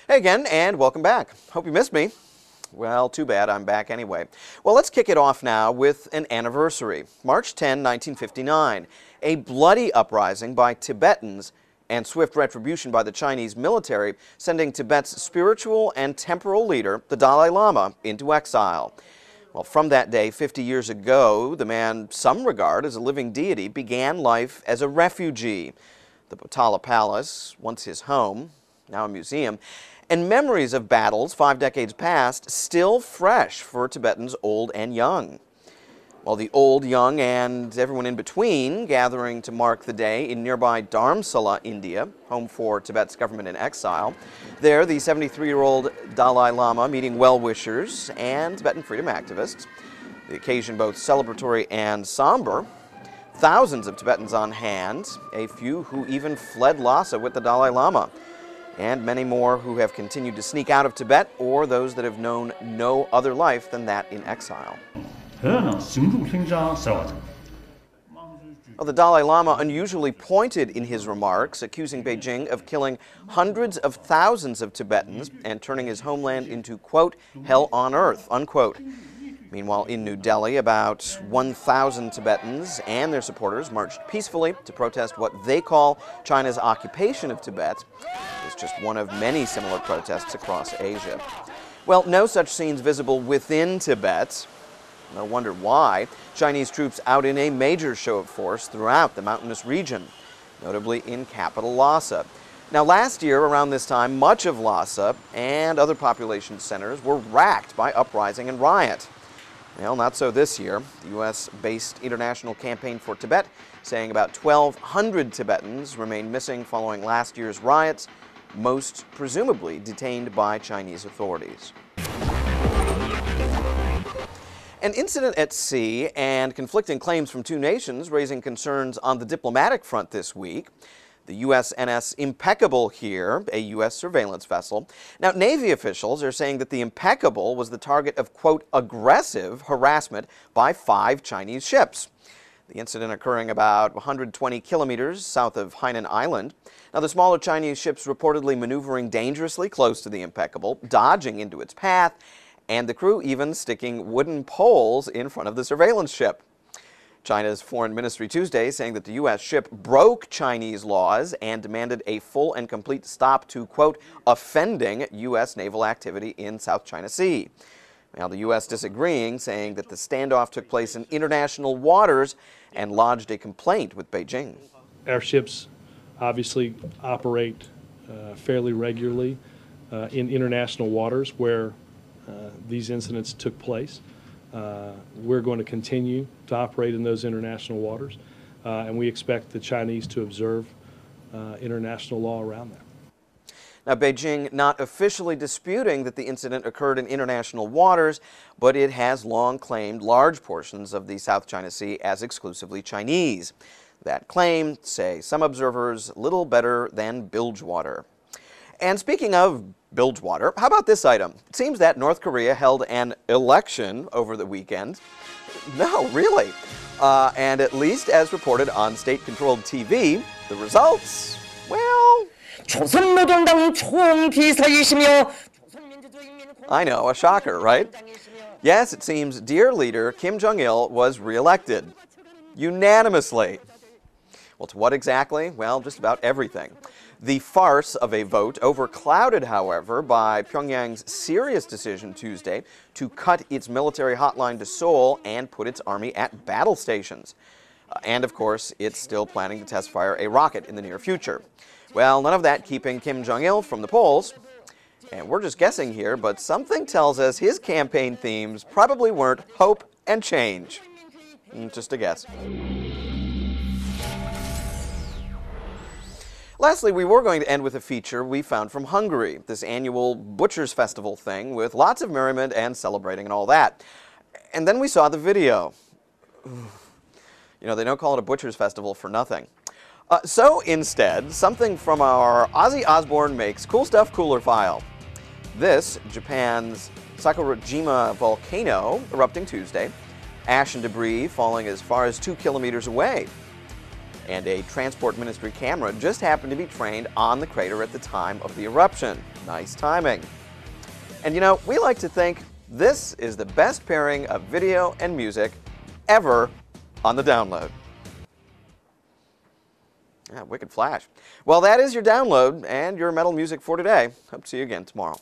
Hey again, and welcome back. Hope you missed me. Well, too bad, I'm back anyway. Well, let's kick it off now with an anniversary. March 10, 1959, a bloody uprising by Tibetans and swift retribution by the Chinese military, sending Tibet's spiritual and temporal leader, the Dalai Lama, into exile. Well, from that day, 50 years ago, the man some regard as a living deity began life as a refugee. The Potala Palace, once his home, now a museum, and memories of battles 5 decades past still fresh for Tibetans old and young. While the old, young, and everyone in between gathering to mark the day in nearby Dharamsala, India, home for Tibet's government in exile. There, the 73-year-old Dalai Lama meeting well-wishers and Tibetan freedom activists. The occasion both celebratory and somber. Thousands of Tibetans on hand, a few who even fled Lhasa with the Dalai Lama, and many more who have continued to sneak out of Tibet, or those that have known no other life than that in exile. Well, the Dalai Lama unusually pointed in his remarks, accusing Beijing of killing hundreds of thousands of Tibetans and turning his homeland into, quote, hell on earth, unquote. Meanwhile, in New Delhi, about 1,000 Tibetans and their supporters marched peacefully to protest what they call China's occupation of Tibet. It's just one of many similar protests across Asia. Well, no such scenes visible within Tibet. No wonder why. Chinese troops out in a major show of force throughout the mountainous region, notably in capital Lhasa. Now, last year, around this time, much of Lhasa and other population centers were racked by uprising and riot. Well, not so this year. The U.S.-based International Campaign for Tibet saying about 1,200 Tibetans remain missing following last year's riots, most presumably detained by Chinese authorities. An incident at sea and conflicting claims from two nations raising concerns on the diplomatic front this week. The USNS Impeccable here, a U.S. surveillance vessel. Now, Navy officials are saying that the Impeccable was the target of, quote, aggressive harassment by 5 Chinese ships. The incident occurring about 120 kilometers south of Hainan Island. Now, the smaller Chinese ships reportedly maneuvering dangerously close to the Impeccable, dodging into its path, and the crew even sticking wooden poles in front of the surveillance ship. China's Foreign Ministry Tuesday saying that the U.S. ship broke Chinese laws and demanded a full and complete stop to, quote, offending U.S. naval activity in South China Sea. Now, the U.S. disagreeing, saying that the standoff took place in international waters and lodged a complaint with Beijing. Our ships obviously operate fairly regularly in international waters where these incidents took place. We're going to continue to operate in those international waters, and we expect the Chinese to observe international law around that. Now, Beijing not officially disputing that the incident occurred in international waters, but it has long claimed large portions of the South China Sea as exclusively Chinese. That claim, say some observers, little better than bilge water. And speaking of bilge water, how about this item? It seems that North Korea held an election over the weekend. No, really. And at least as reported on state-controlled TV, the results, well, I know, a shocker, right? Yes, it seems dear leader Kim Jong-il was re-elected. Unanimously. Well, to what exactly? Well, just about everything. The farce of a vote overclouded, however, by Pyongyang's serious decision Tuesday to cut its military hotline to Seoul and put its army at battle stations. And, of course, it's still planning to test fire a rocket in the near future. Well, none of that keeping Kim Jong-il from the polls. And we're just guessing here, but something tells us his campaign themes probably weren't hope and change. Just a guess. Lastly, we were going to end with a feature we found from Hungary, this annual Butchers Festival thing with lots of merriment and celebrating and all that. And then we saw the video. You know, they don't call it a Butchers Festival for nothing. So instead, something from our Ozzy Osbourne Makes Cool Stuff Cooler file. This, Japan's Sakurajima volcano erupting Tuesday, ash and debris falling as far as 2 kilometers away. And a transport ministry camera just happened to be trained on the crater at the time of the eruption. Nice timing. And you know, we like to think this is the best pairing of video and music ever on the download. Yeah, wicked flash. Well, that is your download and your metal music for today. Hope to see you again tomorrow.